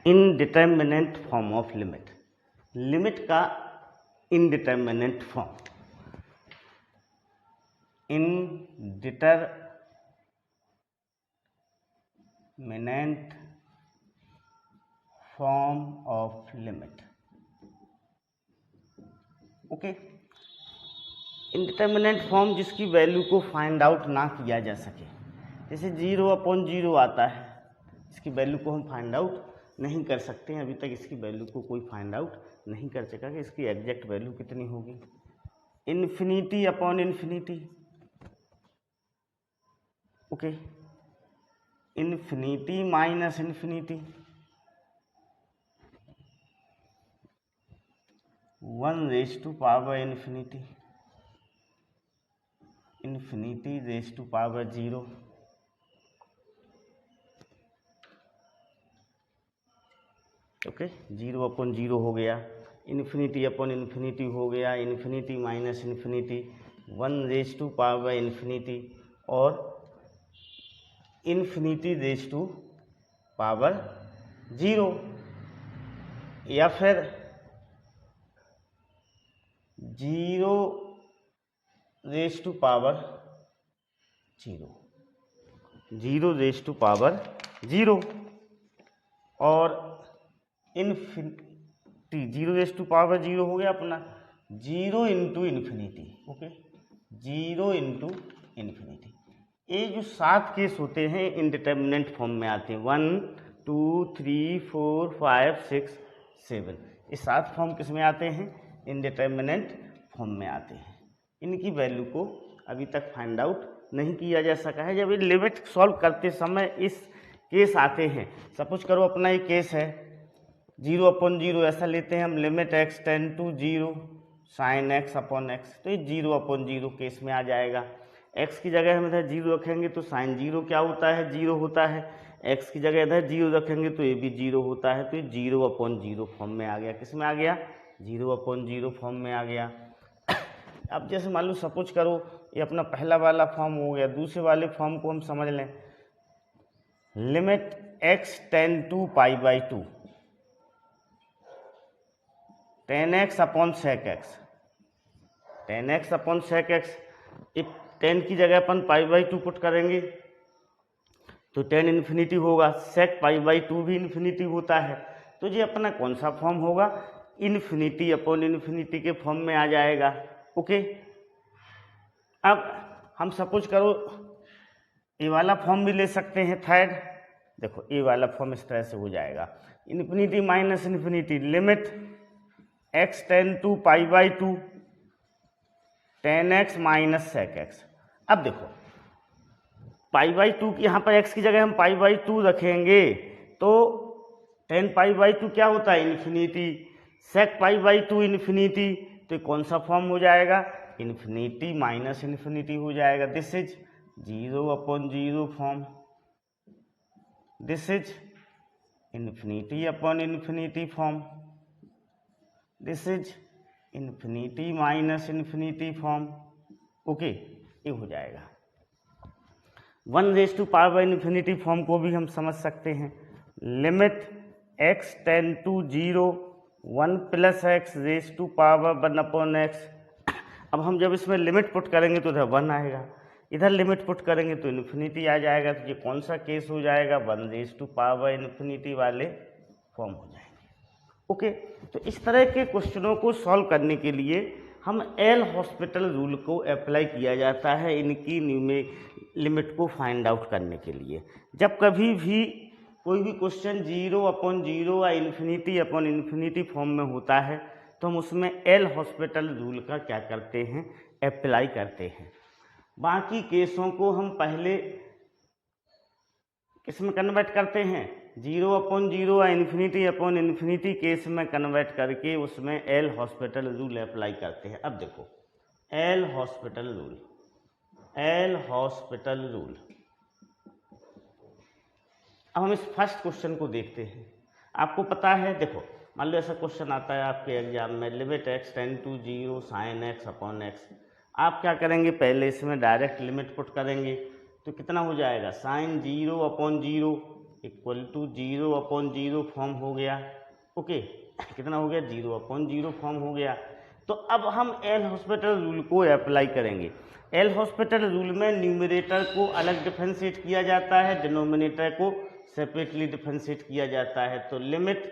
Indeterminate form of limit, limit का indeterminate form, indeterminate form of limit. Okay, indeterminate form जिसकी value को find out ना किया जा सके, जैसे 0/0 आता है, इसकी वैल्यू को हम फाइंड आउट नहीं कर सकते हैं, अभी तक इसकी वैल्यू को कोई फाइंड आउट नहीं कर सका कि इसकी एग्जैक्ट वैल्यू कितनी होगी। Infinity upon infinity, okay, infinity minus infinity, 1 infinity, infinity 0, okay, 0/0 हो गया, इन्फिनिटी अपॉन इन्फिनिटी हो गया, इन्फिनिटी माइनस इन्फिनिटी, 1 इन्फिनिटी, और इन्फिनिटी 0, या फिर 0 0 और इन्फिनिटी 0 हो गया अपना 0 into infinity, okay, 0 into infinity. ये जो 7 केस होते हैं इनडिटर्मिनेंट फॉर्म में आते हैं, 1 2 3 4 5 6 7, ये 7 फॉर्म किस में आते हैं, इनडिटर्मिनेंट फॉर्म में आते हैं। इनकी वैल्यु को अभी तक फाइंड आउट नहीं किया जा सका है। जब ये लिमिट सॉल्व करते समय इस केस आते हैं, सपोज करो अपना ये केस है 0/0, ऐसा लेते हैं हम, limit x tend to 0 sine x upon x, तो ये 0/0 केस में आ जाएगा। x की जगह हम इधर 0 रखेंगे तो साइन 0 क्या होता है, 0 होता है, x की जगह इधर 0 रखेंगे तो ये भी 0 होता है, तो ये 0/0 फॉर्म में आ गया। किस में आ गया, 0/0 फॉर्म में आ गया। अब जैसे मान लो सपोज करो ये अपना पहला वाला फॉर्म हो गया, दूसरे वाले फॉर्म को हम समझ लें, limit x tend to π/2 10x upon sec x, 10x upon sec x, if 10 की जगह अपन π/2 पुट करेंगे तो 10 इन्फिनिटी होगा, sec π/2 भी इन्फिनिटी होता है, तो ये अपना कौन सा फॉर्म होगा, इन्फिनिटी अपॉन इन्फिनिटी के फॉर्म में आ जाएगा। ओके, अब हम सपोज करो ये वाला फॉर्म भी ले सकते हैं, थर्ड, देखो ये वाला फॉर्म इस तरह से हो जाएगा, infinity minus infinity, limit x tend to π/2 10x minus sec x। अब देखो π/2 की यहाँ पर x की जगह हम π/2 रखेंगे तो 10 π/2 क्या होता है, इन्फिनिटी, sec π/2 इन्फिनिटी, तो कौन सा फॉर्म हो जाएगा, इन्फिनिटी माइनस इन्फिनिटी हो जाएगा। This is 0/0 form, this is infinity upon infinity form, this is infinity minus infinity form. Okay, ये हो जाएगा। 1/इन्फिनिटी फॉर्म को भी हम समझ सकते हैं, limit x tend to 0 1 + x raise to power 1/x। अब हम जब इसमें लिमिट पुट करेंगे तो इधर 1 आएगा, इधर लिमिट पुट करेंगे तो इन्फिनिटी आ जाएगा, तो ये कौन सा केस हो जाएगा, 1/इन्फिनिटी वाले फॉर्म हो जाएंगे। ओके, तो इस तरह के क्वेश्चनों को सॉल्व करने के लिए हम एल हॉस्पिटल रूल को अप्लाई किया जाता है इनकी लिमिट को फाइंड आउट करने के लिए। जब कभी भी कोई भी क्वेश्चन 0/0 या इन्फिनिटी फॉर्म में होता है तो हम उसमें एल हॉस्पिटल रूल का क्या करते हैं, अप्लाई करते हैं। बाकी केसों को हम पहले किस में कन्वर्ट करते हैं, 0/0 या इन्फिनिटी केस में कन्वर्ट करके उसमें एल हॉस्पिटल रूल अप्लाई करते हैं। अब देखो एल हॉस्पिटल रूल, अब हम इस फर्स्ट क्वेश्चन को देखते हैं। आपको पता है, देखो मान लो ऐसा क्वेश्चन आता है आपके एग्जाम में, limit x tend to 0 sine x upon x। आप क्या करेंगे, पहले इसमें डायरेक्ट लिमिट पुट करेंगे तो कितना हो जाएगा, साइन 0/0 इक्वल टू 0/0 फॉर्म हो गया। ओके, कितना हो गया? 0/0 फॉर्म हो गया। तो अब हम एल हॉस्पिटल रूल को अप्लाई करेंगे। एल हॉस्पिटल रूल में न्यूमरेटर को अलग डिफरेंशिएट किया जाता है, डिनोमिनेटर को सेपरेटली डिफरेंशिएट किया जाता है। तो limit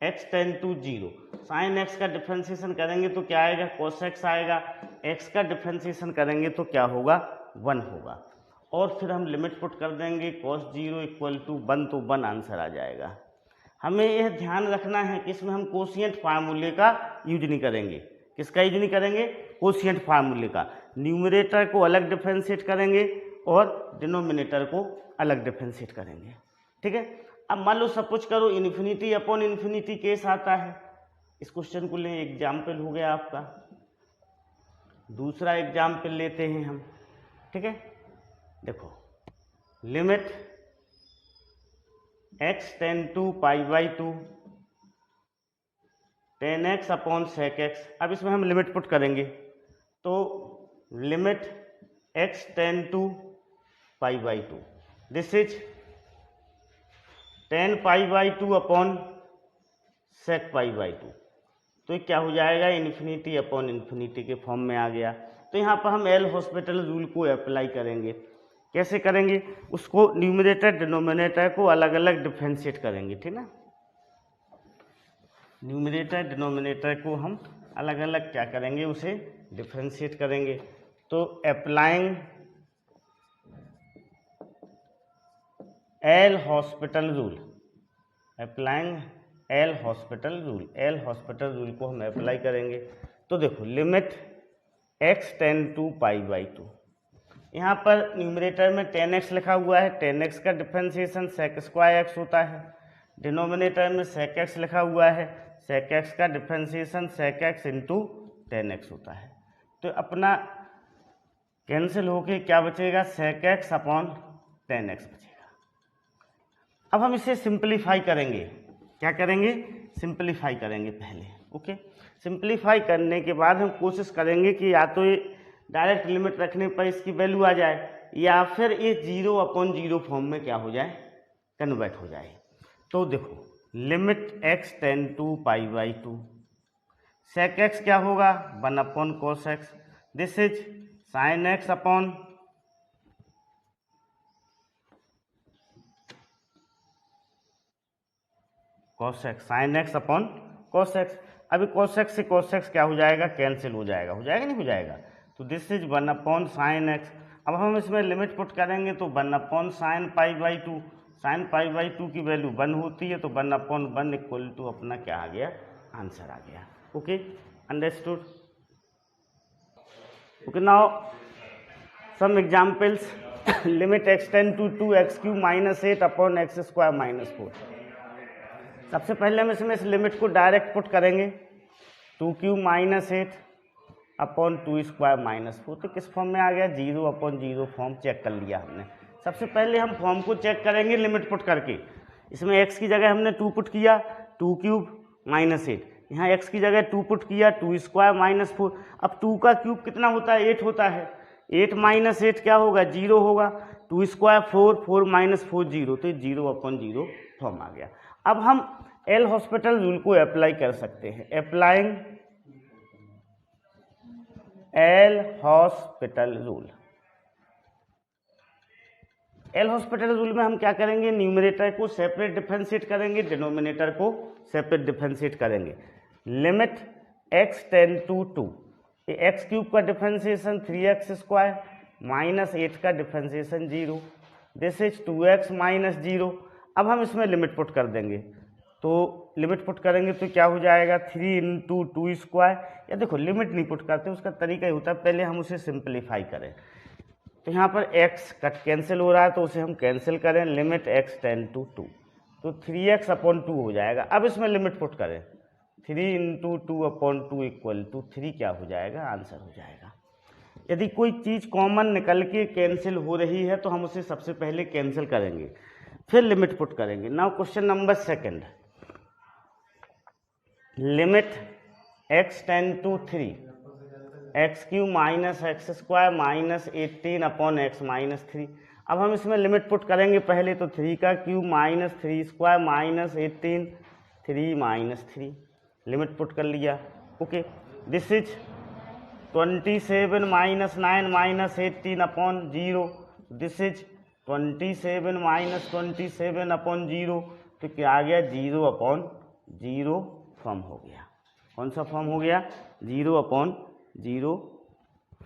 x tend to 0, sine x का डिफरेंशिएशन करेंगे तो क्या आएगा? cos x आएगा। x का डिफरेंशिएशन करेंगे तो क्या होगा? 1 होगा। और फिर हम लिमिट पुट कर देंगे cos 0 इक्वल टू 1, तो 1 आंसर आ जाएगा। हमें यह ध्यान रखना है कि इसमें हम कोशिएंट फार्मूले का यूज नहीं करेंगे। किसका यूज नहीं करेंगे? कोशिएंट फार्मूले का। न्यूमरेटर को अलग डिफरेंशिएट करेंगे और डिनोमिनेटर को अलग डिफरेंशिएट करेंगे। ठीक है। अब मान लो सपोज करो इन्फिनिटी अपॉन इन्फिनिटी केस आता है। इस क्वेश्चन को लें, एग्जाम्पल हो गया आपका। दूसरा एग्जाम्पल लेते हैं हम। ठीक है, देखो limit x tend to π/2 10x upon sec x। अब इसमें हम लिमिट पुट करेंगे तो limit x tend to π/2, this is 10 π/2 upon sec π/2। तो ये क्या हो जाएगा? इन्फिनिटी अपॉन इन्फिनिटी के फॉर्म में आ गया। तो यहाँ पर हम एल हॉस्पिटल रूल को अप्लाई करेंगे। कैसे करेंगे? उसको न्यूमरेटर डिनोमिनेटर को अलग अलग डिफरेंशिएट करेंगे। ठीक ना, न्यूमरेटर डिनोमिनेटर को हम अलग अलग क्या करेंगे? उसे डिफरेंशिएट करेंगे। तो applying L hospital rule, applying L hospital rule, L hospital rule को हम अप्लाई करेंगे। तो देखो लिमिट x टेंड टू π/2, यहाँ पर न्यूमरेटर में 10x लिखा हुआ है, 10x का डिफरेंशिएशन sec² x होता है। डिनोमिनेटर में sec x लिखा हुआ है, sec x का differentiation sec x into 10x होता है। तो अपना कैंसिल होके क्या बचेगा? sec x अपॉन 10x बचेगा। अब हम इसे सिंप्लीफाई करेंगे। क्या करेंगे? सिंप्लीफाई करेंगे पहले। ओके, सिंप्लीफाई करने के बाद हम कोशिश करेंगे कि या तो ये डायरेक्ट लिमिट रखने पर इसकी वैल्यू आ जाए, या फिर ये 0/0 फॉर्म में क्या हो जाए? कन्वर्ट हो जाए। तो देखो limit x tend to π/2, sec x क्या होगा? 1/cos x, this is sin x upon cos x, sin x upon cos x। अभी cos x से cos x क्या हो जाएगा? कैंसिल हो जाएगा। हो जाएगा नहीं हो जाएगा? तो दिस इज 1/sin x। अब हम इसमें लिमिट पुट करेंगे तो 1/sin π/2, sin π/2 की वैल्यू 1 होती है, तो 1/1 इक्वल टू अपना क्या आ गया? आंसर आ गया। Okay, understood. Okay, now some examples. Limit x tend to 2x³ -8 upon x² -4। सबसे पहले हम इसमें इस लिमिट को डायरेक्ट पुट करेंगे, 2³ -8 अपॉन 2² -4। तो किस फॉर्म में आ गया? 0/0 फॉर्म चेक कर लिया हमने। सबसे पहले हम फॉर्म को चेक करेंगे लिमिट पुट करके। इसमें x की जगह हमने 2 पुट किया, 2³ -8। यहाँ x की जगह 2 पुट किया, 2² -4। अब 2 का क्यूब कितना होता है? 8 होता है। 8 - 8 क्या होगा? 0 होगा। 2² 4, 4 - 4 0, तो 0/0 फॉर्म आ गया। अब हम एल हॉस्पिटल रूल को अप्लाई कर सकते हैं। Applying L hospital rule, L hospital rule में हम क्या करेंगे? न्यूमरेटर को सेपरेट डिफरेंशिएट करेंगे, डिनोमिनेटर को सेपरेट डिफरेंशिएट करेंगे। लिमिट x टेंड टू 2, ये x³ का डिफरेंशिएशन 3x² -8 का डिफरेंशिएशन 0, दिस इज 2x - 0। अब हम इसमें लिमिट पुट कर देंगे, तो लिमिट पुट करेंगे तो क्या हो जाएगा? 3 × 2²। या देखो लिमिट नहीं पुट करते, उसका तरीका ही होता है पहले हम उसे सिंप्लीफाई करें। तो यहाँ पर x कट कैंसिल हो रहा है, तो उसे हम कैंसिल करें। लिमिट x टेंड टू 2, तो 3x/2 हो जाएगा। अब इसमें लिमिट पुट करें, 3 × 2/2 इक्वल टू 3 क्या हो जाएगा? आंसर हो जाएगा। यदि कोई चीज़ कॉमन निकल के कैंसिल हो रही है तो हम उसे सबसे पहले कैंसिल करेंगे, फिर लिमिट पुट करेंगे। Now question number 2, limit x tend to 3, x³ -x² -18 अपॉन x -3। अब हम इसमें लिमिट पुट करेंगे पहले तो 3 का cube minus 3 square minus 18 3 minus 3 limit put कर लिया। Okay, this is 27 minus 9 minus 18 upon 0, this is 27 minus 27 upon 0, तो क्या आ गया 0 अपॉन 0 फॉर्म हो गया। कौन सा फॉर्म हो गया? 0 अपॉन 0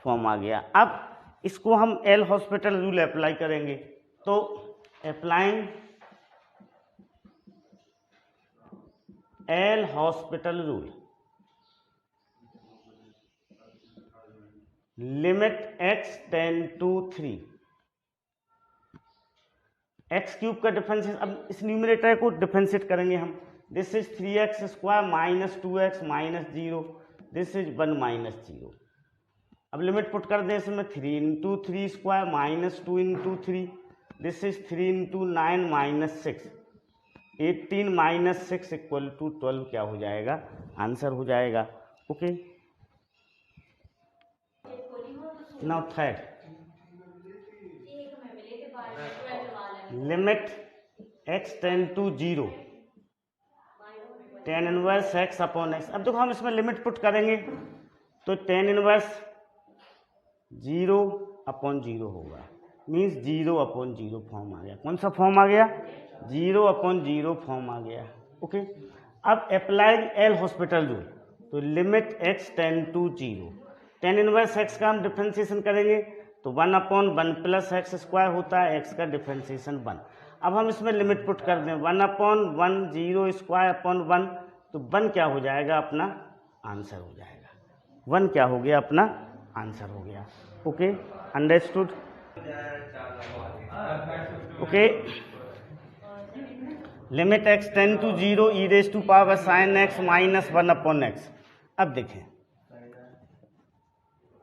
फॉर्म आ गया। अब इसको हम एल हॉस्पिटल रूल अप्लाई करेंगे, तो applying L hospital rule, limit x tend to 3, x cube का डिफरेंशिएशन, अब इस न्यूमरेटर को डिफरेंशिएट करेंगे हम। This is 3x square minus 2x minus 0, this is 1 minus 0। अब लिमिट पुट कर दें इसमें, 3 into 3 square minus 2 into 3, this is 3 into 9 minus 6, 18 minus 6 equal to 12 क्या हो जाएगा? आंसर हो जाएगा। Okay, now third, limit x tend to 0 tan inverse x upon x। अब देखो हम इसमें लिमिट पुट करेंगे तो tan इनवर्स 0 अपॉन 0 होगा, मीन्स 0 अपॉन 0 फॉर्म आ गया। कौन सा फॉर्म आ गया? 0 अपॉन 0 फॉर्म आ गया। ओके, अब अप्लाइड एल हॉस्पिटल रूल, तो limit x tend to 0, tan inverse x का हम डिफरेंशिएशन करेंगे तो 1 अपॉन 1 प्लस एक्स स्क्वायर होता है, x का डिफरेंशिएशन 1। अब हम इसमें लिमिट पुट कर दें, 1 अपॉन 1 0 स्क्वायर अपॉन 1, तो 1 क्या हो जाएगा? अपना आंसर हो जाएगा। 1 क्या हो गया? अपना आंसर हो गया। Okay, understood? Okay, limit x tend to 0 e raise to power sine x minus 1 upon x. अब देखें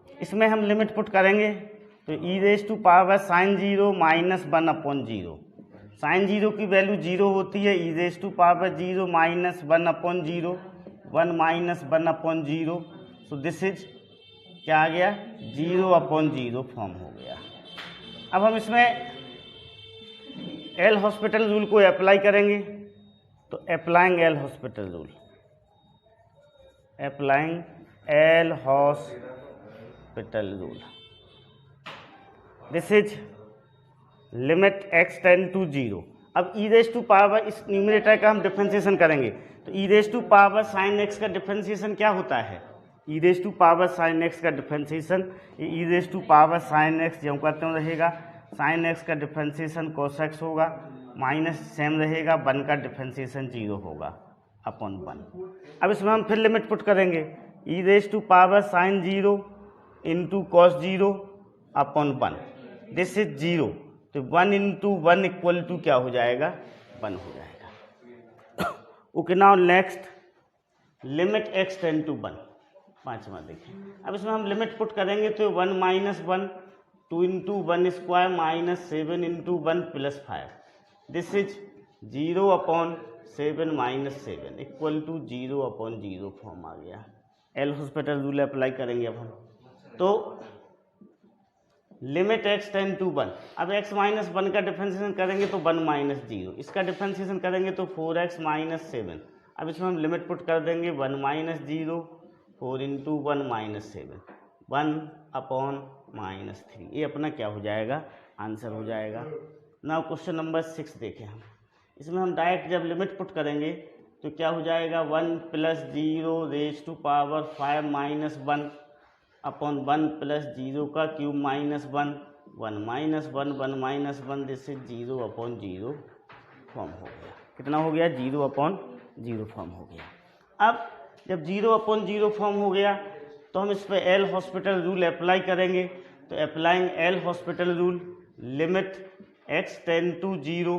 इसमें हम लिमिट पुट करेंगे तो e raise to power sine 0 minus 1 upon 0, sine 0 की वैल्यू 0 होती है, e raise to power 0 minus 1 upon 0, 1 minus 1 upon 0, so this is क्या आ गया? 0 अपॉन 0 फॉर्म हो गया। अब हम इसमें एल हॉस्पिटल रूल को अप्लाई करेंगे, तो applying L hospital rule, applying L hospital rule, this is limit x tend to 0। अब ई रेज टू पावर, इस न्यूमरेटर का हम डिफरेंशिएशन करेंगे तो e raise to power sine x का डिफरेंशिएशन क्या होता है? E raise to power sine x का differentiation, e raise to power sine x जो कहते हैं रहेगा, साइन x का डिफरेंशिएशन cos x होगा, माइनस सेम रहेगा, 1 का डिफरेंशिएशन 0 होगा अपॉन 1। अब इसमें हम फिर लिमिट पुट करेंगे, e raise to power sine 0 into cos 0 upon 1, this is 0, तो 1 इंटू 1 इक्वल टू क्या हो जाएगा? 1 हो जाएगा। Okay, now next limit x tend to 1, पाँचवा देखें। अब इसमें हम लिमिट पुट करेंगे तो 1 minus 1, 2 into 1 square minus 7 into 1 plus 5, this is 0 upon 7 minus 7 equal to 0 upon 0 form आ गया। एल हॉस्पिटल रूल अप्लाई करेंगे अब हम, तो लिमिट x टेंड टू 1, अब x माइनस 1 का डिफरेंशिएशन करेंगे तो 1 माइनस 0, इसका डिफरेंशिएशन करेंगे तो 4x माइनस 7। अब इसमें हम लिमिट पुट कर देंगे 1 minus 0, 4 into 1 minus 7, 1 upon minus 3, ये अपना क्या हो जाएगा? आंसर हो जाएगा। नाउ क्वेश्चन नंबर 6 देखें हम, इसमें हम डायरेक्ट जब लिमिट पुट करेंगे तो क्या हो जाएगा? 1 plus 0 raise to power 5 minus 1 upon 1 plus 0 का cube minus 1, 1 minus 1, 1 minus 1, this is 0 upon 0 form हो गया। कितना हो गया? 0 अपॉन 0 फॉर्म हो गया। अब जब 0 अपॉन 0 फॉर्म हो गया तो हम इस पर एल हॉस्पिटल रूल अप्लाई करेंगे, तो applying L hospital rule, limit x tend to 0,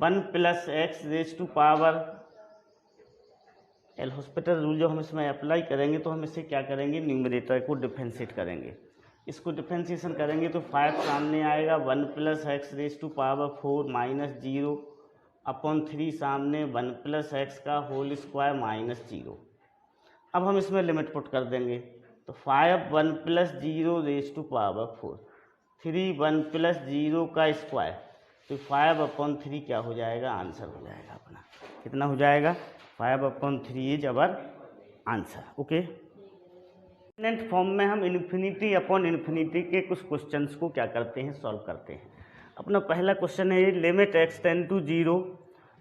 1 plus x raise to power, L hospital rule जो हम इसमें अप्लाई करेंगे तो हम इससे क्या करेंगे? न्यूमरेटर को डिफरेंशिएट करेंगे, इसको डिफरेंशिएशन करेंगे तो 5 सामने आएगा, 1 plus x raise to power 4 minus 0 upon 3 सामने, 1 प्लस एक्स का होल स्क्वायर माइनस 0। अब हम इसमें लिमिट पुट कर देंगे तो 5 1 plus 0 raise to power 4, 1 plus 0 का स्क्वायर, तो 5/3 क्या हो जाएगा, आंसर हो जाएगा अपना। कितना हो जाएगा, 5/3 is our answer. Okay, exponent form में हम इन्फिनिटी अपॉन इन्फिनिटी के कुछ क्वेश्चंस को क्या करते हैं, सॉल्व करते हैं। अपना पहला क्वेश्चन है limit x tend to 0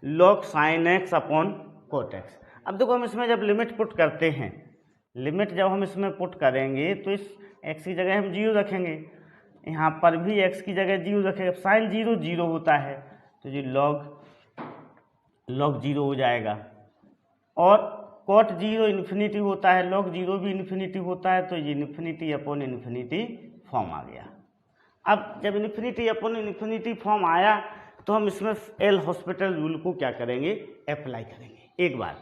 log sin x upon cot x। अब देखो हम इसमें जब लिमिट पुट करते हैं, लिमिट जब हम इसमें पुट करेंगे तो इस x की जगह हम 0 रखेंगे, यहाँ पर भी x की जगह 0 रखेंगे। साइन 0 0 होता है तो ये log 0 हो जाएगा, और cot 0 इन्फिनिटी होता है, log 0 भी इन्फिनिटी होता है, तो ये इन्फिनिटी अपॉन इन्फिनिटी फॉर्म आ गया। अब जब इन्फिनिटी अपॉन इन्फिनिटी फॉर्म आया तो हम इसमें एल हॉस्पिटल रूल को क्या करेंगे, अप्लाई करेंगे एक बार।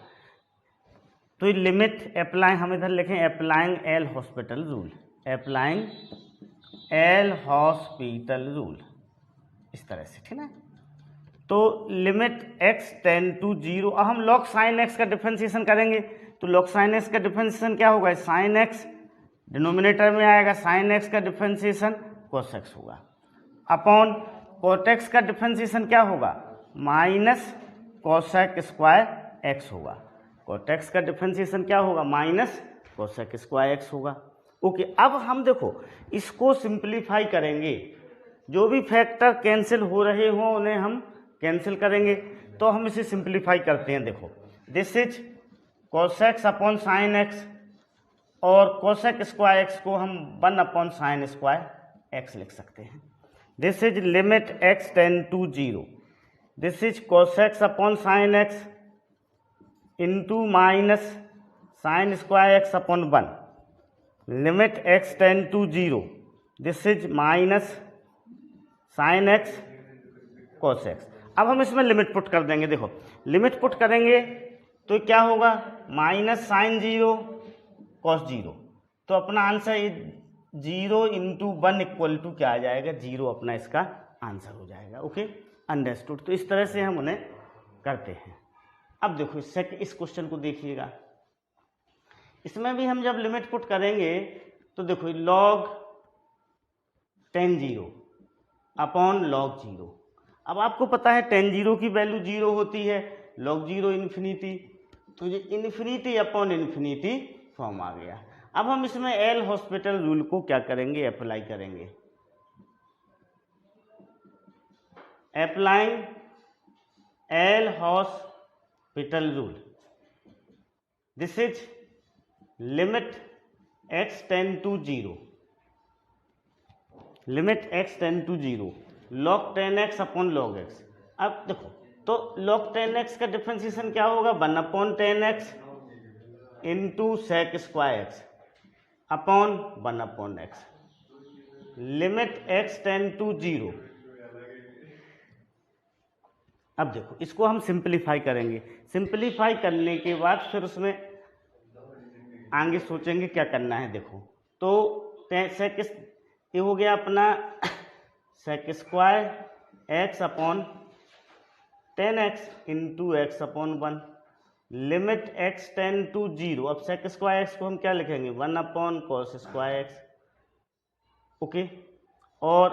तो ये लिमिट अप्लाई, हम इधर लिखें applying L hospital rule, applying L hospital rule, इस तरह से, ठीक है। तो लिमिट x टेंड टू 0, अब हम log sin x का डिफरेंशिएशन करेंगे, तो log sin x का डिफरेंशिएशन क्या होगा, sin x डिनोमिनेटर में आएगा, sin x का डिफरेंशिएशन cos x होगा, अपॉन cot x का डिफरेंशिएशन क्या होगा, माइनस cosec स्क्वायर x होगा। cot x का डिफरेंशिएशन क्या होगा, माइनस cosec स्क्वायर x होगा। ओके, अब हम देखो इसको सिंप्लीफाई करेंगे, जो भी फैक्टर कैंसिल हो रहे हों उन्हें हम कैंसिल करेंगे, तो हम इसे सिंप्लीफाई करते हैं। देखो this is cos x upon sine x, और cosec स्क्वायर x को हम 1 अपॉन साइन स्क्वायर x लिख सकते हैं। This is limit x tend to 0, this is cos x upon sine x into minus sine square x upon 1, limit x tend to 0, this is minus sine x cos x। अब हम इसमें limit put कर देंगे, देखो limit put करेंगे तो क्या होगा, माइनस साइन 0 cos 0, तो अपना आंसर 0 इंटू 1 इक्वल टू क्या आ जाएगा, 0 अपना इसका आंसर हो जाएगा। Okay, understood. तो इस तरह से हम उन्हें करते हैं। अब देखो इस क्वेश्चन को देखिएगा, इसमें भी हम जब लिमिट पुट करेंगे तो देखो log tan 0 अपॉन log 0। अब आपको पता है tan 0 की वैल्यू 0 होती है, log 0 इन्फिनिटी, तो ये इन्फिनिटी अपॉन इन्फिनिटी फॉर्म आ गया। अब हम इसमें एल हॉस्पिटल रूल को क्या करेंगे, अप्लाई करेंगे। Applying L hospital rule, this is limit x tend to 0, limit x tend to 0 log 10x upon log x। अब देखो तो log 10x का डिफरेंशिएशन क्या होगा, 1 upon 10x into sec square x upon 1 upon x, limit x tend to 0। अब देखो इसको हम सिंप्लीफाई करेंगे, सिंप्लीफाई करने के बाद फिर उसमें आगे सोचेंगे क्या करना है। देखो तो सेक ये हो गया अपना sec square x upon 10x into x upon 1, limit x tend to 0। अब सेक स्क्वायर x को हम क्या लिखेंगे, 1 upon cos square x। Okay, और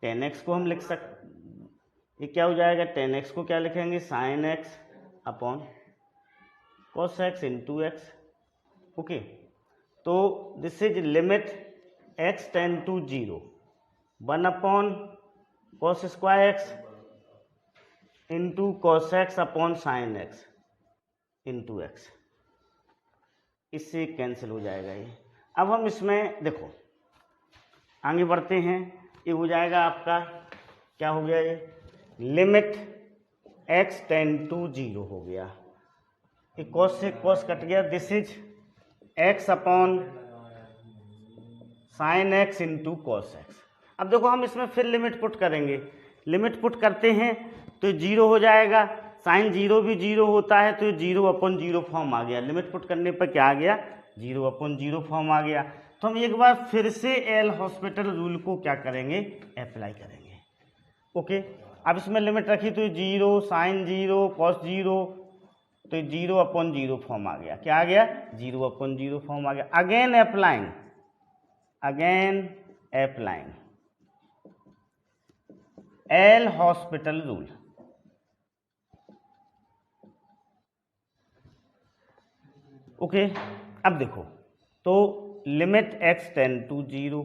10x को हम लिख सकते, ये क्या हो जाएगा, 10x को क्या लिखेंगे, sine x upon cos x into x. Okay, तो this is limit x tend to 0, 1 upon cos square x into cos x upon sine x into x, इससे कैंसिल हो जाएगा ये। अब हम इसमें देखो आगे बढ़ते हैं, ये हो जाएगा आपका क्या हो गया, ये लिमिट x टेंड टू 0 हो गया, ये कॉस से कॉस कट गया, this is x upon sine x into cos x। अब देखो हम इसमें फिर लिमिट पुट करेंगे, लिमिट पुट करते हैं तो 0 हो जाएगा, साइन 0 भी 0 होता है, तो 0 अपॉन 0 फॉर्म आ गया। लिमिट पुट करने पर क्या आ गया, 0 अपॉन 0 फॉर्म आ गया। तो हम एक बार फिर से एल हॉस्पिटल रूल को क्या करेंगे, अप्लाई करेंगे। ओके, अब इसमें लिमिट रखी तो 0 साइन 0 कॉस 0, तो 0 अपॉन 0 फॉर्म आ गया। क्या आ गया, 0 अपॉन 0 फॉर्म आ गया। Again applying L hospital rule. Okay, अब देखो तो limit x tend to 0,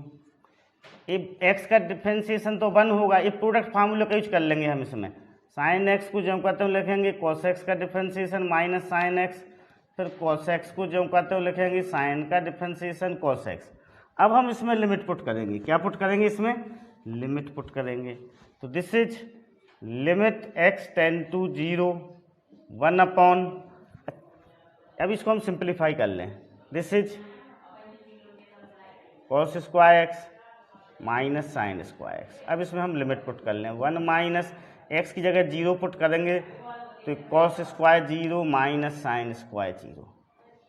x का डिफ्रेंसिएशन तो 1 होगा, ये प्रोडक्ट फार्मूला का यूज कर लेंगे हम इसमें। साइन x को जब कहते हो लिखेंगे cos x का डिफ्रेंसिएशन माइनस साइन x, फिर cos x को जब कहते हो लिखेंगे साइन का डिफ्रेंसिएशन cos x। अब हम इसमें लिमिट पुट करेंगे, क्या पुट करेंगे इसमें, लिमिट पुट करेंगे। तो this is limit x tend to 0 1 upon, अब इसको हम सिंप्लीफाई कर लें, this is cos square x minus sine square x. अब इसमें हम लिमिट पुट कर लें, 1 माइनस एक्स की जगह 0 पुट करेंगे तो cos square 0 minus sine square 0,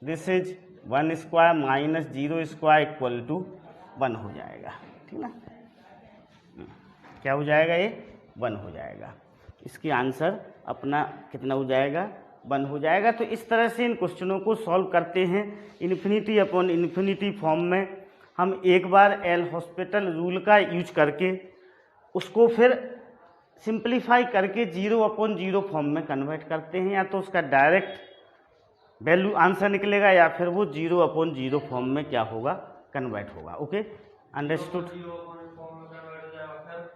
this is 1 square minus 0 square equal to 1 हो जाएगा, ठीक ना। क्या हो जाएगा, ये 1 हो जाएगा। इसकी आंसर अपना कितना हो जाएगा, 1 हो जाएगा। तो इस तरह से इन क्वेश्चनों को सॉल्व करते हैं इन्फिनिटी अपॉन इन्फिनिटी फॉर्म में। हम एक बार एल हॉस्पिटल रूल का यूज करके उसको फिर सिंप्लीफाई करके 0 अपॉन 0 फॉर्म में कन्वर्ट करते हैं, या तो उसका डायरेक्ट वैल्यू आंसर निकलेगा या फिर वो 0 अपॉन 0 फॉर्म में क्या होगा, कन्वर्ट होगा। Okay, understood.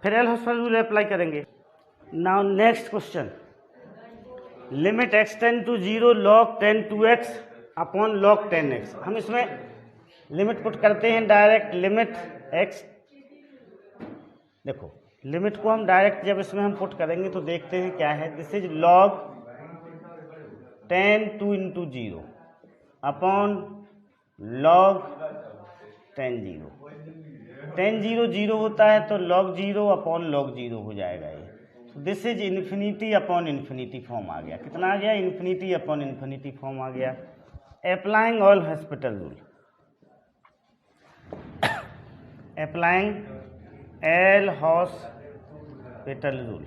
फिर एल हॉस्पिटल रूल अप्लाई करेंगे। Now next question, limit x tend to 0 log 10 2x upon log 10x। हम इसमें लिमिट पुट करते हैं डायरेक्ट, लिमिट x, देखो लिमिट को हम डायरेक्ट जब इसमें हम पुट करेंगे तो देखते हैं क्या है, this is log 10 2 into 0 upon log 10 0। 10 0 0 होता है तो log 0 अपॉन log 0 हो जाएगा ये। This is infinity upon infinity form आ गया। कितना आ गया, इन्फिनिटी अपॉन इन्फिनिटी फॉर्म आ गया। Applying L Hospital rule, applying L hospital rule,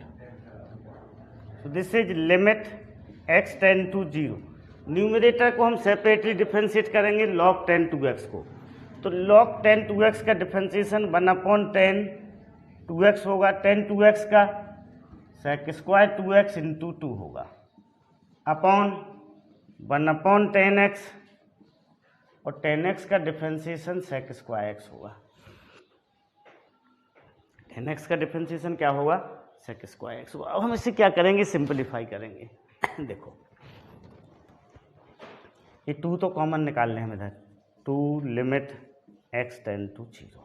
तो this is limit x tend to 0। Numerator को हम सेपरेटली डिफ्रेंशिएट करेंगे log 10 2x को, तो log 10 2x का डिफ्रेंशिएशन 1 अपॉन 10 2x होगा, 10 2x का सेक स्क्वायर 2x इंटू 2 होगा, अपॉन 1 अपॉन 10x, और 10x का डिफ्रेंशिएशन सेक स्क्वायर x होगा। 10x का डिफ्रेंशिएशन क्या होगा, सेक स्क्वायर x होगा। अब हम इसे क्या करेंगे, सिंपलीफाई करेंगे। देखो ये 2 तो कॉमन निकाल लें हम इधर, 2 limit x tend to 0,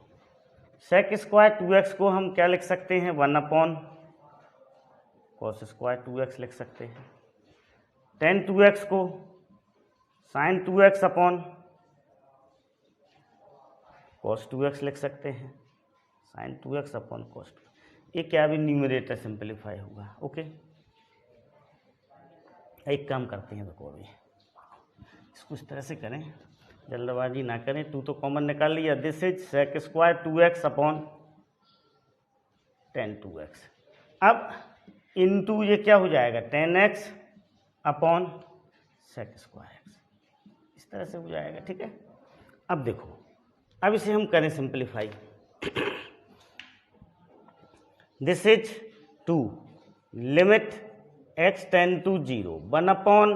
sec square 2x को हम क्या लिख सकते हैं, 1 अपॉन कॉस स्क्वायर 2x लिख सकते हैं। 10 2x को sign 2x upon cos 2x लिख सकते हैं, साइन 2x अपॉन कॉस 2। ये क्या भी न्यूमरेटर सिंपलीफाई होगा। ओके, एक काम करते हैं, देखो अभी इसको इस तरह से करें, जल्दबाजी ना करें। 2 तो कॉमन निकाल लिया, this is sec square 2x upon 10 2x। अब इनटू ये क्या हो जाएगा, 10x upon sec square x, इस तरह से हो जाएगा, ठीक है। अब देखो, अब इसे हम करें simplify, this is 2 limit x tend to 0 1 upon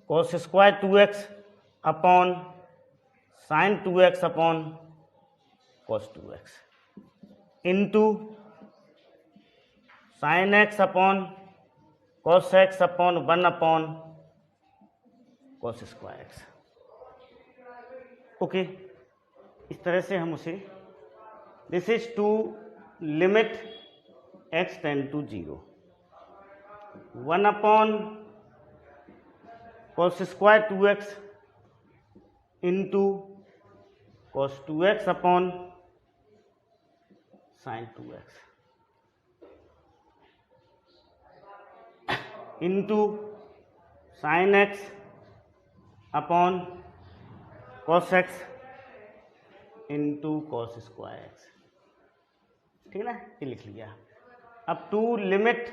cos square 2x upon sine 2x upon cos 2x into sine x upon cos x upon 1 upon cos square x। Okay, इस तरह से हम उसे, this is 2 limit x tend to 0 1 upon cos square 2x into cos 2x upon sine 2x into sine x upon cos x into cos square x, ठीक है ना, ये लिख लिया। अब 2 लिमिट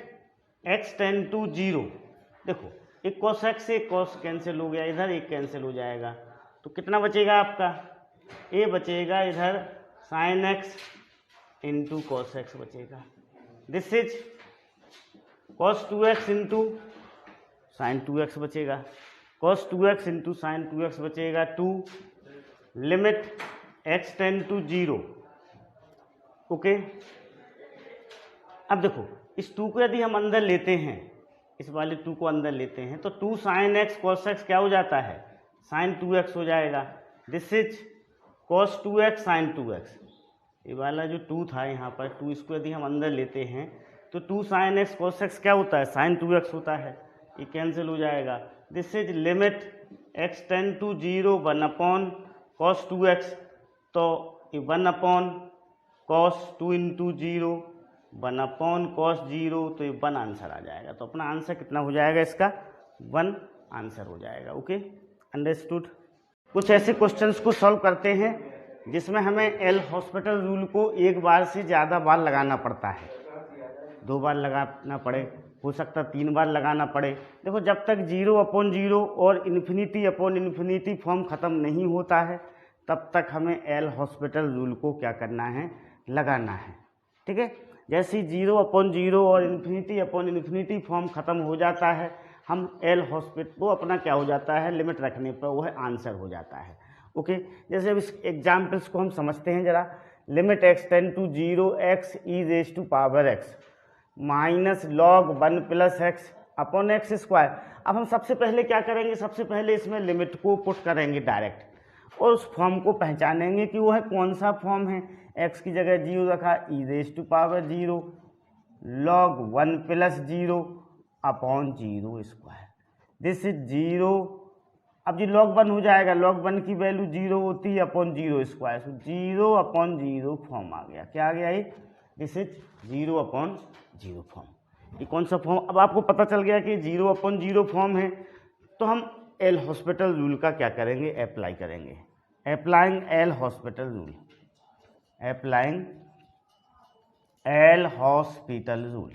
x टेंड टू 0, देखो एक कॉस x से कॉस कैंसिल हो गया, इधर एक कैंसिल हो जाएगा, तो कितना बचेगा आपका, ये बचेगा इधर sine x into cos x बचेगा, this is cos 2x into sine 2x बचेगा, cos 2x into sine 2x बचेगा 2, limit x tend to 0। Okay, अब देखो इस 2 को यदि हम अंदर लेते हैं, इस वाले 2 को अंदर लेते हैं तो 2 साइन x cos x क्या हो जाता है, साइन 2x हो जाएगा। This is cos 2x sine 2x। ये वाला जो 2 था यहाँ पर 2, इसको यदि हम अंदर लेते हैं तो 2 साइन x cos x क्या होता है, साइन 2x होता है, ये कैंसिल हो जाएगा। This is limit x tend to 0 1 upon cos 2x, तो ये 1 upon cos 2 into 0 1 upon cos 0, तो ये 1 आंसर आ जाएगा। तो अपना आंसर कितना हो जाएगा, इसका 1 आंसर हो जाएगा। Okay, understood. कुछ ऐसे क्वेश्चंस को सॉल्व करते हैं जिसमें हमें एल हॉस्पिटल रूल को एक बार से ज़्यादा बार लगाना पड़ता है, 2 बार लगाना पड़े, हो सकता है 3 बार लगाना पड़े। देखो जब तक 0 अपॉन 0 और इन्फिनिटी अपॉन इन्फिनिटी फॉर्म ख़त्म नहीं होता है तब तक हमें एल हॉस्पिटल रूल को क्या करना है, लगाना है। ठीक है, जैसे 0 अपॉन 0 और इन्फिनिटी अपॉन इन्फिनिटी फॉर्म ख़त्म हो जाता है, हम एल हॉस्पिटल वो अपना क्या हो जाता है, लिमिट रखने पर वो है आंसर हो जाता है। ओके, जैसे अब इस एग्जाम्पल्स को हम समझते हैं जरा। Limit x tend to 0 x e raise to power x minus log 1 plus x upon x square. अब हम सबसे पहले क्या करेंगे, सबसे पहले इसमें लिमिट को पुट करेंगे डायरेक्ट और उस फॉर्म को पहचानेंगे कि वो है कौन सा फॉर्म है। x की जगह 0 रखा, e raise to power 0 log 1 plus 0 upon 0 square. This is 0। अब जी log 1 हो जाएगा, log 1 की वैल्यू 0 होती है अपॉन 0 स्क्वायर, तो 0 अपॉन 0 फॉर्म आ गया। क्या आ गया ये, दिस इज 0 अपॉन 0 फॉर्म। ये कौन सा फॉर्म, अब आपको पता चल गया कि 0 अपॉन 0 फॉर्म है, तो हम एल हॉस्पिटल रूल का क्या करेंगे, अप्लाई करेंगे। Applying L hospital rule, applying L hospital rule.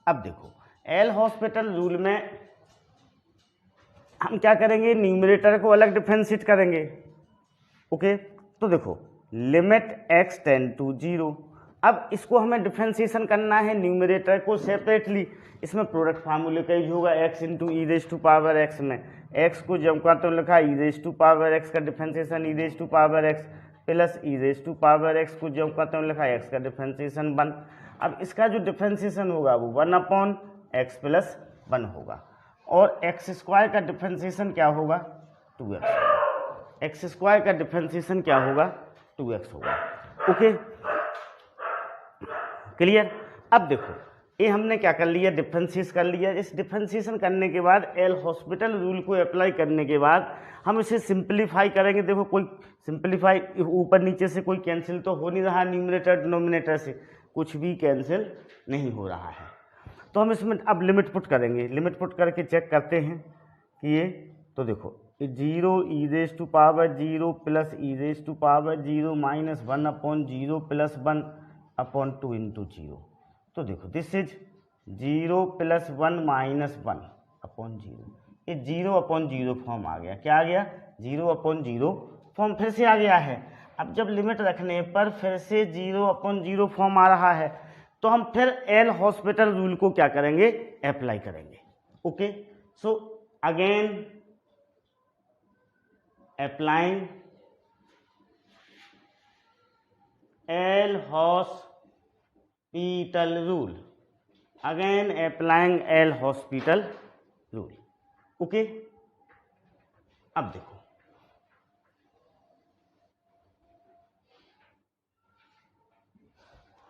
अब देखो एल हॉस्पिटल रूल में हम क्या करेंगे, न्यूमरेटर को अलग डिफरेंशिएट करेंगे। ओके, तो देखो लिमिट x टेंड टू 0, अब इसको हमें डिफरेंशिएशन करना है न्यूमरेटर को सेपरेटली। इसमें प्रोडक्ट फार्मूले का यूज होगा, x into e raise to power x में x को जब करते हो लिखा e raise to power x का differentiation e raise to power x plus e raise to power x को जब करते हो लिखा x का डिफरेंशिएशन 1। अब इसका जो डिफरेंशिएशन होगा वो 1 अपॉन x प्लस 1 होगा और एक्स स्क्वायर का डिफरेंशिएशन क्या होगा, 2x। एक्स स्क्वायर का डिफरेंशिएशन क्या होगा, 2x होगा। Okay, clear. अब देखो ये हमने क्या कर लिया, डिफरेंशिएट कर लिया। इस डिफरेंशिएशन करने के बाद एल हॉस्पिटल रूल को अप्लाई करने के बाद हम इसे सिंप्लीफाई करेंगे। देखो कोई सिंप्लीफाई ऊपर नीचे से कोई कैंसिल तो हो नहीं रहा, न्यूमरेटर डिनोमिनेटर से कुछ भी कैंसिल नहीं हो रहा है। तो हम इसमें अब लिमिट पुट करेंगे, लिमिट पुट करके चेक करते हैं कि ये, तो देखो 0 e raise to power 0 plus e raise to power 0 minus 1 upon 0 plus 1 upon 2 into 0। तो देखो this is 0 plus 1 minus 1 upon 0, ये 0 अपॉन 0 फॉर्म आ गया। क्या आ गया, 0 अपॉन 0 फॉर्म फिर से आ गया है। अब जब लिमिट रखने पर फिर से 0 अपॉन 0 फॉर्म आ रहा है तो हम फिर एल हॉस्पिटल रूल को क्या करेंगे, अप्लाई करेंगे। Okay, so again applying L hospital rule, again applying L hospital rule. Okay, अब देखो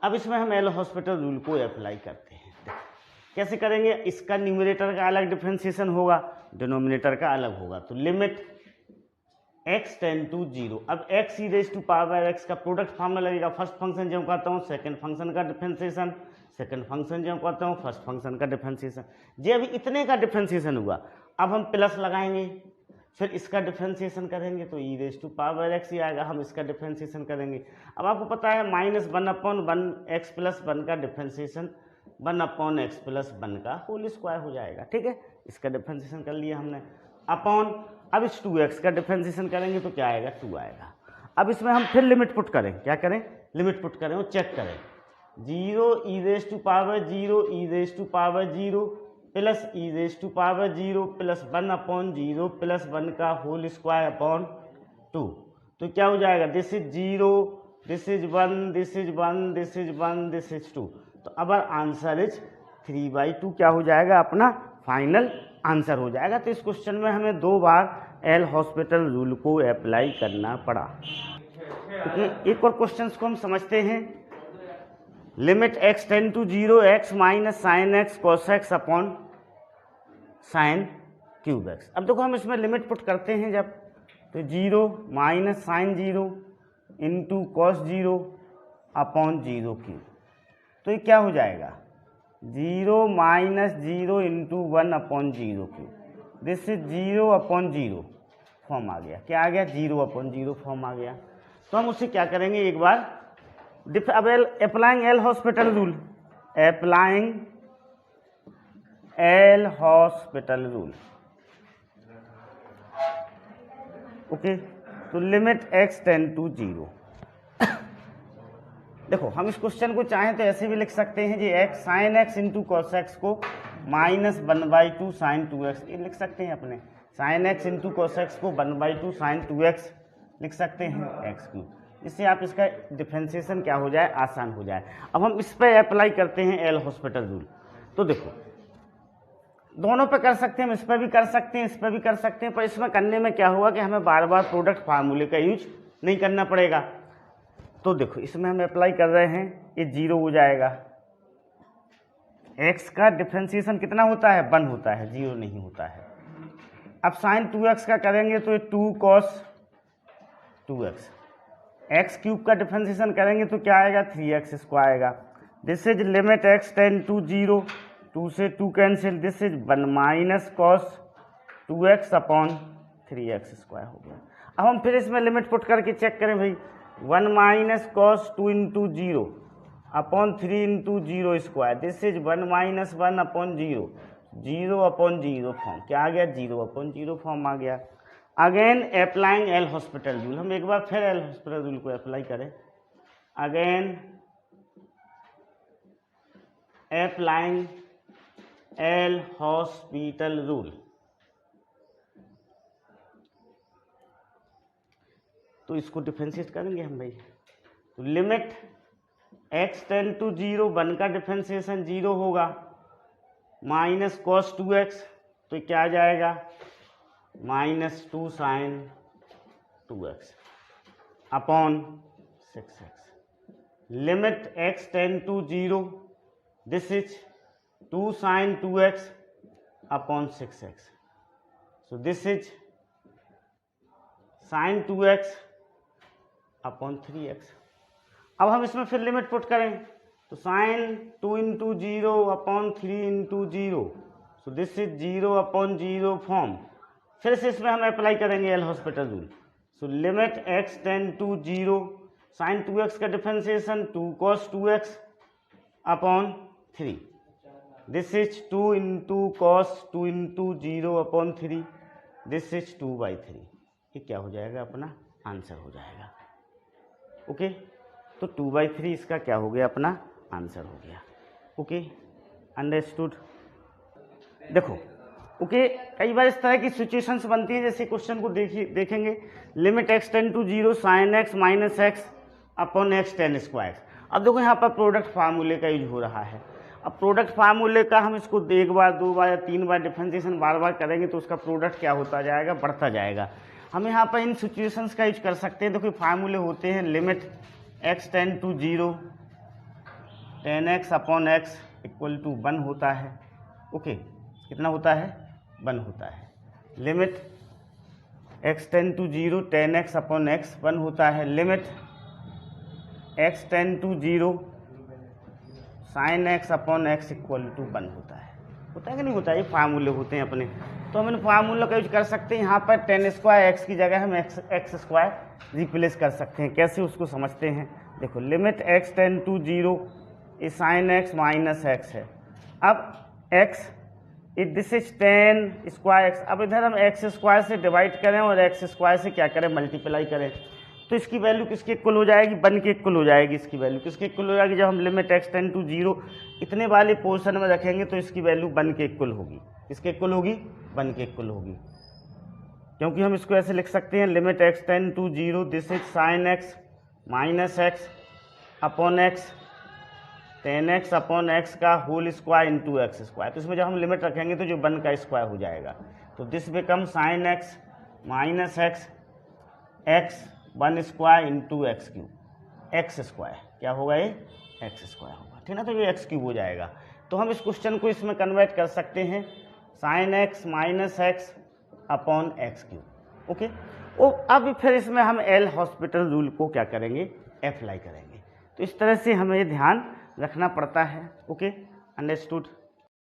अब इसमें हम एल हॉस्पिटल रूल को अप्लाई करते हैं। कैसे करेंगे, इसका न्यूमरेटर का अलग डिफरेंशिएशन होगा, डिनोमिनेटर का अलग होगा। तो लिमिट x टेंड टू 0, अब x e raise to power x का प्रोडक्ट फार्मूला लगेगा। फर्स्ट फंक्शन जब करता हूँ सेकंड फंक्शन का डिफरेंशिएशन, सेकंड फंक्शन जब करता हूँ फर्स्ट फंक्शन का डिफरेंशिएशन। जे अभी इतने का डिफरेंशिएशन हुआ, अब हम प्लस लगाएंगे, फिर इसका डिफरेंशिएशन करेंगे तो e raise to power x ही आएगा, हम इसका डिफरेंशिएशन करेंगे। अब आपको पता है माइनस 1 अपॉन 1 x प्लस 1 का डिफरेंशिएशन 1 अपॉन x प्लस 1 का होल स्क्वायर हो जाएगा। ठीक है, इसका डिफरेंशिएशन कर लिया हमने अपॉन, अब इस 2x का डिफरेंशिएशन करेंगे तो क्या आएगा, 2 आएगा। अब इसमें हम फिर लिमिट पुट करें, क्या करें, लिमिट पुट करें और चेक करें 0 e raise to power 0 e raise to power 0 plus e raise to power 0 plus 1 upon 0 plus 1 का होल स्क्वायर अपॉन 2। तो क्या हो जाएगा, this is 0, this is 1, this is 1, this is 1, this is 2। तो अब आंसर इज 3/2 क्या हो जाएगा, अपना फाइनल आंसर हो जाएगा। तो इस क्वेश्चन में हमें 2 बार एल हॉस्पिटल रूल को अप्लाई करना पड़ा। क्योंकि एक और क्वेश्चन को हम समझते हैं। Limit x tend to 0 x minus sine x cos x upon sine cube x. अब देखो हम इसमें लिमिट पुट करते हैं जब, तो 0 minus sine 0 into cos 0 upon 0 cube. तो ये क्या हो जाएगा, 0 minus 0 into 1 upon 0 cube. This is 0 upon 0 form आ गया। क्या आ गया, 0 अपॉन 0 फॉर्म आ गया। तो हम उससे क्या करेंगे एक बार, अब applying L hospital rule, applying L hospital rule, okay. तो लिमिट x टेंड टू 0। देखो हम इस क्वेश्चन को चाहें तो ऐसे भी लिख सकते हैं जी, x sine x into cos x को माइनस 1/2 साइन 2x, ये लिख सकते हैं अपने। Sine x into cos x को 1/2 साइन 2x लिख सकते हैं x क्यूब। इससे आप इसका डिफ्रेंसिएशन क्या हो जाए, आसान हो जाए। अब हम इस पर अप्लाई करते हैं एल हॉस्पिटल रूल। तो देखो दोनों पे कर सकते हैं, हम इस पर भी कर सकते हैं, इस पर भी कर सकते हैं, पर इसमें करने में क्या होगा कि हमें बार बार प्रोडक्ट फार्मूले का यूज नहीं करना पड़ेगा। तो देखो इसमें हम अप्लाई कर रहे हैं, ये 0 हो जाएगा। x का डिफ्रेंसिएशन कितना होता है, 1 होता है, 0 नहीं होता है। अब साइन 2x का करेंगे तो ये 2 कॉस 2x। एक्स क्यूब का डिफ्रेंसिएशन करेंगे तो क्या आएगा, 3x स्क्वायर आएगा। This is limit x tend to 0, 2 से 2 cancel, this is 1 minus cos 2x upon 3x square हो गया। अब हम फिर इसमें लिमिट पुट करके चेक करें भाई, 1 minus cos 2 into 0 upon 3 into 0 square, this is 1 minus 1 upon 0, 0 upon 0 form क्या आ गया, 0 अपॉन 0 फॉर्म आ गया। Again applying L hospital rule, हम एक बार फिर एल हॉस्पिटल रूल को अप्लाई करें। Again applying L hospital rule, तो इसको डिफ्रेंशिएट करेंगे हम भाई। तो लिमिट x टेंड टू 0, 1 का डिफ्रेंशिएशन 0 होगा, माइनस कॉस 2x, तो क्या आ जाएगा, minus 2 sine 2x upon 6x। Limit x tend to 0, this is 2 sine 2x upon 6x। So this is sine 2x upon 3x। अब हम इसमें फिर लिमिट पुट करें तो sine 2 into 0 upon 3 into 0, so this is 0 upon 0 form. फिर से इसमें हम अप्लाई करेंगे L hospital rule. So limit x tend to 0, sine 2x का differentiation 2 cos 2x upon 3, this is 2 into cos 2 into 0 upon 3, this is 2/3। ये क्या हो जाएगा, अपना आंसर हो जाएगा, ओके। तो 2/3 इसका क्या हो गया, अपना आंसर हो गया, ओके, अंडरस्टूड। देखो ओके, कई बार इस तरह की सिचुएशंस बनती हैं, जैसे क्वेश्चन को देखेंगे, limit x tend to 0 sine x minus x upon x tan square. अब देखो यहाँ पर प्रोडक्ट फार्मूले का यूज हो रहा है। अब प्रोडक्ट फार्मूले का हम इसको 1 बार 2 बार या 3 बार डिफ्रेंसिएशन बार बार करेंगे तो उसका प्रोडक्ट क्या होता जाएगा, बढ़ता जाएगा। हम यहाँ पर इन सिचुएशंस का यूज कर सकते हैं। देखो फार्मूले होते हैं, limit x tend to 0 10x upon x equal to 1 होता है, ओके, कितना होता है, 1 होता है। Limit x tend to 0 10x upon x 1 होता है। Limit x tend to 0 sine x upon x equal to 1 होता है कि नहीं होता है, ये फार्मूले होते हैं अपने। तो हम इन फार्मूलों का यूज कर सकते हैं। यहाँ पर 10 स्क्वायर x की जगह हम x स्क्वायर रिप्लेस कर सकते हैं। कैसे, उसको समझते हैं। देखो लिमिट x टेंड टू 0 ये साइन x माइनस x है। अब x this is 10 square x, अब इधर हम x स्क्वायर से डिवाइड करें और x स्क्वायर से क्या करें, मल्टीप्लाई करें, तो इसकी वैल्यू किसके इक्वल हो जाएगी, 1 के इक्वल हो जाएगी। इसकी वैल्यू किसके इक्वल हो जाएगी, जब हम लिमिट x टेंड टू 0 इतने वाले पोर्शन में रखेंगे तो इसकी वैल्यू 1 के इक्वल होगी। किसके इक्वल होगी, 1 के इक्वल होगी, क्योंकि हम इसको ऐसे लिख सकते हैं limit x tend to 0 this is sine x minus x upon x tan x upon x का whole square into x square. तो इसमें जब हम लिमिट रखेंगे तो जो 1 का स्क्वायर हो जाएगा, तो this become sign x minus x 1 square into x cube, x square क्या होगा, ये एक्स स्क्वायर होगा, ठीक ना। तो ये एक्स क्यूब हो जाएगा। तो हम इस क्वेश्चन को इसमें कन्वर्ट कर सकते हैं sine x minus x upon x cube, okay. और अब फिर इसमें हम एल हॉस्पिटल रूल को क्या करेंगे, अप्लाई करेंगे। तो इस तरह से हमें ध्यान रखना पड़ता है, ओके, अंडरस्टूड।